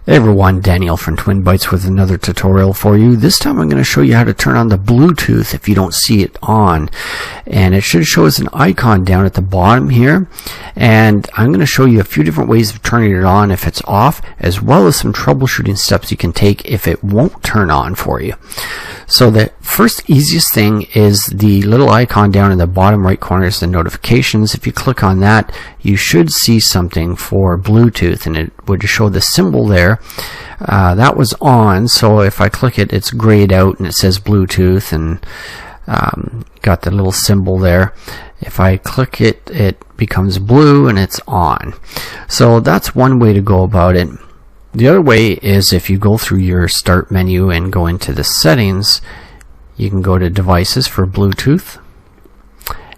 Hey everyone, Daniel from Twin Bytes with another tutorial for you. This time I'm going to show you how to turn on the Bluetooth if you don't see it on. And it should show us an icon down at the bottom here. And I'm going to show you a few different ways of turning it on if it's off, as well as some troubleshooting steps you can take if it won't turn on for you. So the first easiest thing is the little icon down in the bottom right corner is the notifications. If you click on that, you should see something for Bluetooth, and it would show the symbol there. That was on, so if I click it, it's grayed out and it says Bluetooth, and got the little symbol there. If I click it, it becomes blue and it's on. So that's one way to go about it. The other way is if you go through your start menu and go into the settings, you can go to devices for Bluetooth,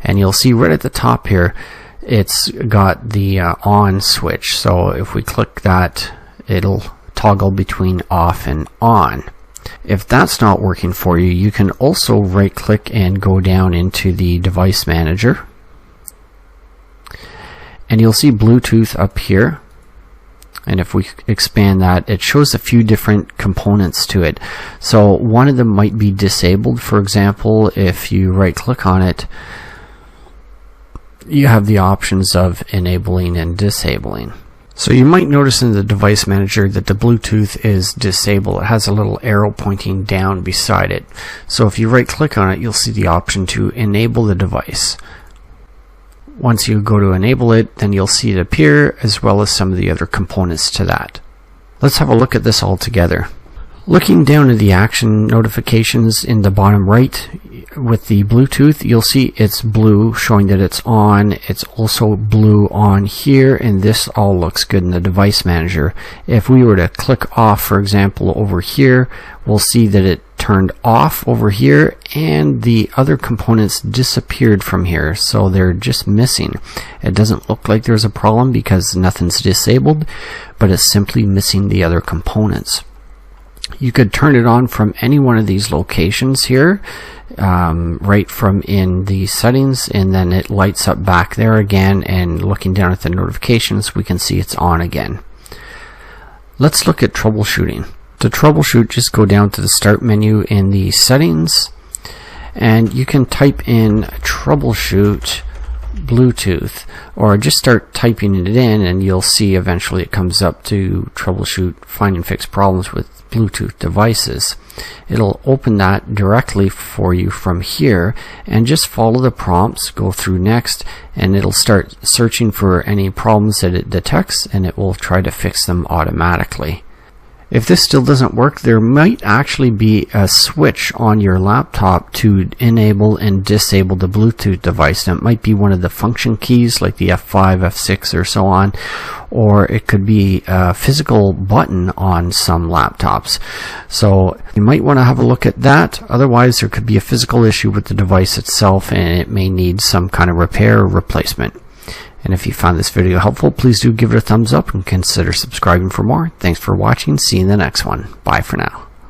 and you'll see right at the top here it's got the on switch. So if we click that, it'll toggle between off and on. If that's not working for you, you can also right click and go down into the device manager, and you'll see Bluetooth up here. And if we expand that, it shows a few different components to it. So one of them might be disabled. For example, if you right click on it, you have the options of enabling and disabling. So you might notice in the device manager that the Bluetooth is disabled. It has a little arrow pointing down beside it. So if you right click on it, you'll see the option to enable the device. Once you go to enable it, then you'll see it appear, as well as some of the other components to that. Let's have a look at this all together. Looking down at the action notifications in the bottom right with the Bluetooth, you'll see it's blue, showing that it's on. It's also blue on here, and this all looks good in the device manager. If we were to click off, for example, over here, we'll see that it turned off over here, and the other components disappeared from here, so they're just missing. It doesn't look like there's a problem because nothing's disabled, but it's simply missing the other components. You could turn it on from any one of these locations here, right from in the settings, and then it lights up back there again, and looking down at the notifications, we can see it's on again. Let's look at troubleshooting. To troubleshoot, just go down to the start menu in the settings, and you can type in troubleshoot Bluetooth, or just start typing it in, and you'll see eventually it comes up to troubleshoot, find and fix problems with Bluetooth devices. It'll open that directly for you from here, and just follow the prompts, go through next, and it'll start searching for any problems that it detects, and it will try to fix them automatically. If this still doesn't work, there might actually be a switch on your laptop to enable and disable the Bluetooth device. Now, it might be one of the function keys like the F5, F6 or so on, or it could be a physical button on some laptops. So you might want to have a look at that. Otherwise, there could be a physical issue with the device itself, and it may need some kind of repair or replacement. And if you found this video helpful, please do give it a thumbs up and consider subscribing for more. Thanks for watching. See you in the next one. Bye for now.